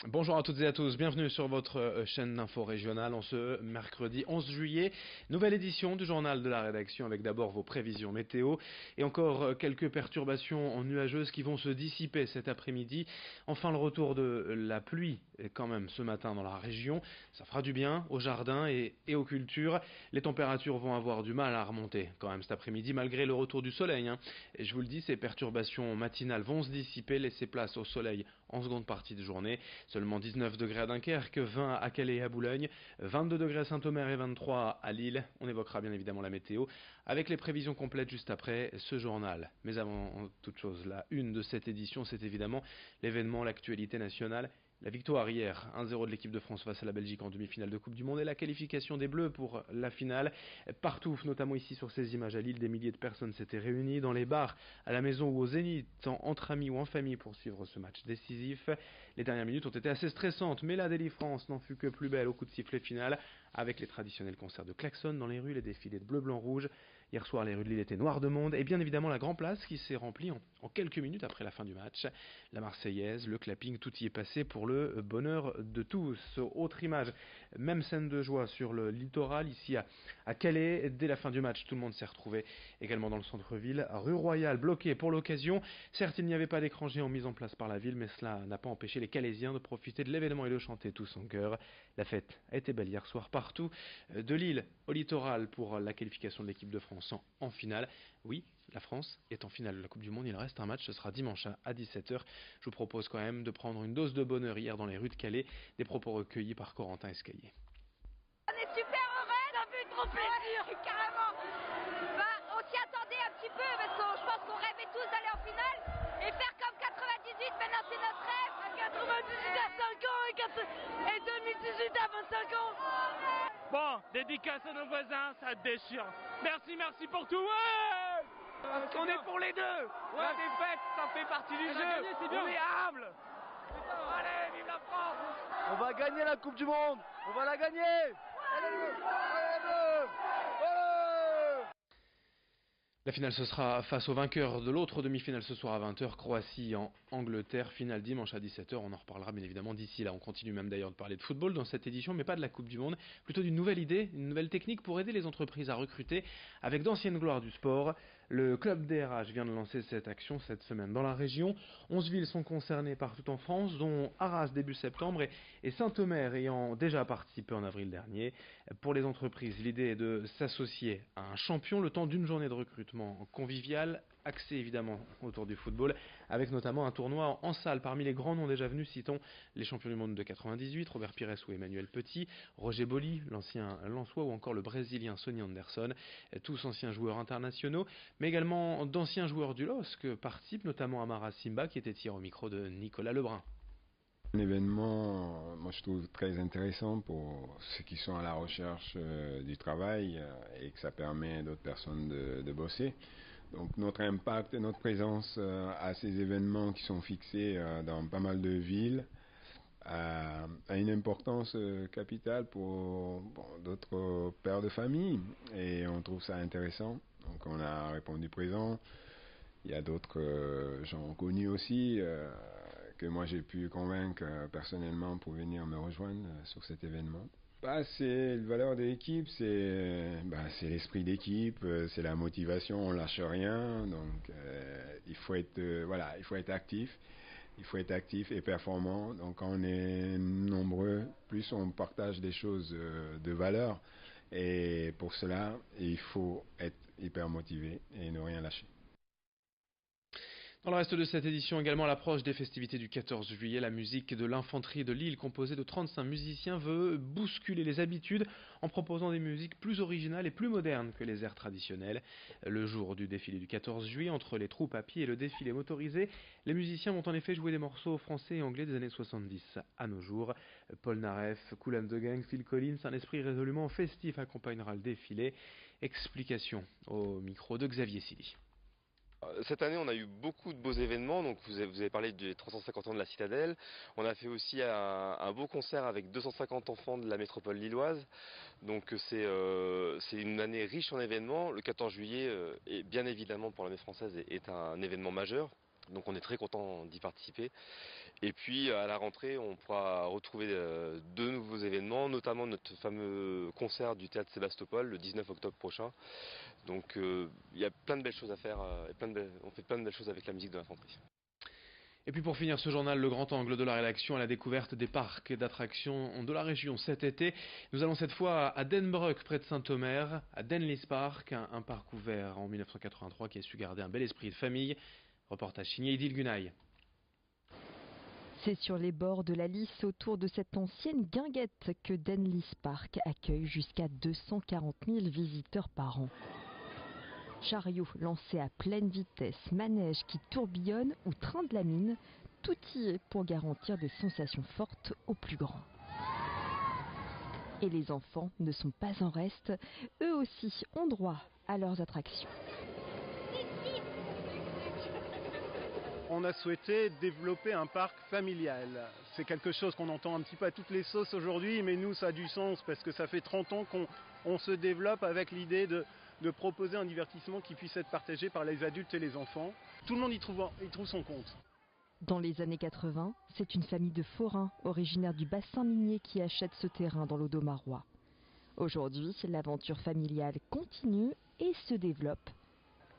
Bonjour à toutes et à tous, bienvenue sur votre chaîne d'info régionale en ce mercredi 11 juillet. Nouvelle édition du journal de la rédaction avec d'abord vos prévisions météo et encore quelques perturbations nuageuses qui vont se dissiper cet après-midi. Enfin le retour de la pluie quand même ce matin dans la région. Ça fera du bien aux jardins et aux cultures. Les températures vont avoir du mal à remonter quand même cet après-midi malgré le retour du soleil. Et je vous le dis, ces perturbations matinales vont se dissiper, laisser place au soleil en seconde partie de journée. Seulement 19 degrés à Dunkerque, 20 à Calais et à Boulogne, 22 degrés à Saint-Omer et 23 à Lille. On évoquera bien évidemment la météo avec les prévisions complètes juste après ce journal. Mais avant toute chose, la une de cette édition, c'est évidemment l'événement, l'actualité nationale. La victoire hier, 1-0 de l'équipe de France face à la Belgique en demi-finale de Coupe du Monde et la qualification des Bleus pour la finale. Partout, notamment ici sur ces images à Lille, des milliers de personnes s'étaient réunies dans les bars, à la maison ou au Zénith, entre amis ou en famille pour suivre ce match décisif. Les dernières minutes ont été assez stressantes, mais la délivrance n'en fut que plus belle au coup de sifflet final, avec les traditionnels concerts de klaxons dans les rues, les défilés de bleu, blanc, rouge. Hier soir, les rues de Lille étaient noires de monde, et bien évidemment la Grand Place qui s'est remplie en quelques minutes après la fin du match. La Marseillaise, le clapping, tout y est passé pour le bonheur de tous. Autre image, même scène de joie sur le littoral, ici à Calais. Dès la fin du match, tout le monde s'est retrouvé également dans le centre-ville. Rue Royale bloquée pour l'occasion. Certes, il n'y avait pas d'écran géant mis en place par la ville, mais cela n'a pas empêché les Calaisiens de profiter de l'événement et de chanter tous en chœur. La fête a été belle hier soir partout, de Lille au littoral pour la qualification de l'équipe de France en finale. Oui, la France est en finale de la Coupe du Monde, il reste un match, ce sera dimanche à 17 h. Je vous propose quand même de prendre une dose de bonheur hier dans les rues de Calais, des propos recueillis par Corentin Escaillé. On est super heureux, ça fait trop plaisir, carrément. On s'y attendait un petit peu parce que je pense qu'on rêvait tous d'aller en finale et faire comme 98, maintenant c'est notre rêve. 98 à 5 ans et 2018 à 25 ans. Bon, dédicace à nos voisins, ça déchire. Merci, merci pour tout. Ouais, parce qu'on est pour les deux. Ouais. La défaite, ça fait partie du jeu. Gagné, on est humble. Allez, vive la France. On va gagner la Coupe du Monde. On va la gagner. Allez, La finale, ce sera face au vainqueur de l'autre demi-finale ce soir à 20 h, Croatie en Angleterre, finale dimanche à 17 h. On en reparlera bien évidemment d'ici là. On continue même d'ailleurs de parler de football dans cette édition, mais pas de la Coupe du Monde, plutôt d'une nouvelle idée, une nouvelle technique pour aider les entreprises à recruter avec d'anciennes gloires du sport. Le club DRH vient de lancer cette action cette semaine dans la région. 11 villes sont concernées partout en France, dont Arras début septembre et Saint-Omer ayant déjà participé en avril dernier. Pour les entreprises, l'idée est de s'associer à un champion le temps d'une journée de recrutement convivial, axé évidemment autour du football, avec notamment un tournoi en salle. Parmi les grands noms déjà venus, citons les champions du monde de 98, Robert Pires ou Emmanuel Petit, Roger Boli, l'ancien Lensois, ou encore le Brésilien Sonny Anderson, tous anciens joueurs internationaux, mais également d'anciens joueurs du LOSC participent, notamment Amara Simba, qui était hier au micro de Nicolas Lebrun. Un événement, moi je trouve très intéressant pour ceux qui sont à la recherche du travail et que ça permet à d'autres personnes de bosser. Donc notre impact et notre présence à ces événements qui sont fixés dans pas mal de villes a une importance capitale pour d'autres pères de famille et on trouve ça intéressant. Donc on a répondu présent. Il y a d'autres gens connus aussi que moi j'ai pu convaincre personnellement pour venir me rejoindre sur cet événement. C'est la valeur de l'équipe, c'est l'esprit d'équipe, c'est la motivation, on lâche rien, donc il faut être actif. Il faut être actif et performant. Donc quand on est nombreux, plus on partage des choses de valeur. Et pour cela, il faut être hyper motivé et ne rien lâcher. Dans le reste de cette édition également, à l'approche des festivités du 14 juillet, la musique de l'infanterie de Lille, composée de 35 musiciens, veut bousculer les habitudes en proposant des musiques plus originales et plus modernes que les airs traditionnels. Le jour du défilé du 14 juillet, entre les troupes à pied et le défilé motorisé, les musiciens vont en effet jouer des morceaux français et anglais des années 70 à nos jours. Paul Naref, Kool and the Gang, Phil Collins, un esprit résolument festif accompagnera le défilé. Explication au micro de Xavier Silly. Cette année, on a eu beaucoup de beaux événements. Donc, vous avez parlé des 350 ans de la Citadelle. On a fait aussi un beau concert avec 250 enfants de la métropole lilloise. Donc, c'est une année riche en événements. Le 14 juillet, est bien évidemment pour l'année française, est un événement majeur. Donc, on est très content d'y participer. Et puis à la rentrée, on pourra retrouver deux nouveaux événements, notamment notre fameux concert du théâtre Sébastopol le 19 octobre prochain. Donc il y a plein de belles choses à faire, on fait plein de belles choses avec la musique de l'infanterie. Et puis pour finir ce journal, le grand angle de la rédaction à la découverte des parcs et d'attractions de la région cet été. Nous allons cette fois à Denbroek, près de Saint-Omer, à Denlis Park, un parc ouvert en 1983 qui a su garder un bel esprit de famille. Reportage signé Idil Gunay. C'est sur les bords de la Lys, autour de cette ancienne guinguette, que Denlis Park accueille jusqu'à 240 000 visiteurs par an. Chariots lancés à pleine vitesse, manèges qui tourbillonnent ou train de la mine, tout y est pour garantir des sensations fortes aux plus grands. Et les enfants ne sont pas en reste, eux aussi ont droit à leurs attractions. On a souhaité développer un parc familial. C'est quelque chose qu'on entend un petit peu à toutes les sauces aujourd'hui, mais nous ça a du sens parce que ça fait 30 ans qu'on se développe avec l'idée de proposer un divertissement qui puisse être partagé par les adultes et les enfants. Tout le monde y trouve son compte. Dans les années 80, c'est une famille de forains originaires du bassin minier qui achète ce terrain dans l'Audomarois. Aujourd'hui, l'aventure familiale continue et se développe.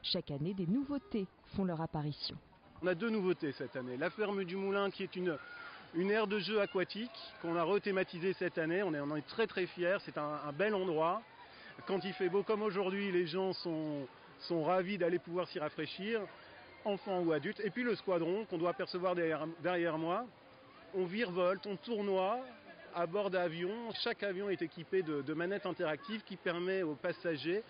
Chaque année, des nouveautés font leur apparition. On a deux nouveautés cette année. La ferme du Moulin qui est une aire de jeu aquatique qu'on a rethématisée cette année. On en est très très fiers, c'est un bel endroit. Quand il fait beau comme aujourd'hui, les gens sont ravis d'aller pouvoir s'y rafraîchir, enfants ou adultes. Et puis le squadron qu'on doit apercevoir derrière moi, on virevolte, on tournoie à bord d'avions. Chaque avion est équipé de manettes interactives qui permettent aux passagers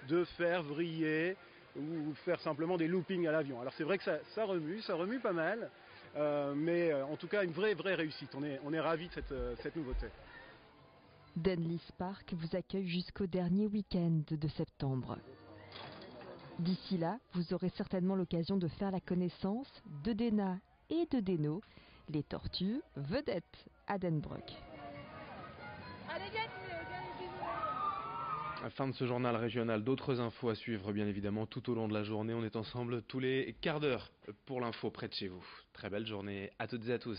de faire vriller ou faire simplement des loopings à l'avion. Alors c'est vrai que ça remue pas mal, mais en tout cas une vraie réussite. On est ravis de cette nouveauté. Denlis Park vous accueille jusqu'au dernier week-end de septembre. D'ici là, vous aurez certainement l'occasion de faire la connaissance de Dena et de Deno, les tortues vedettes à Denbroek. À la fin de ce journal régional, d'autres infos à suivre bien évidemment tout au long de la journée. On est ensemble tous les quarts d'heure pour l'info près de chez vous. Très belle journée à toutes et à tous.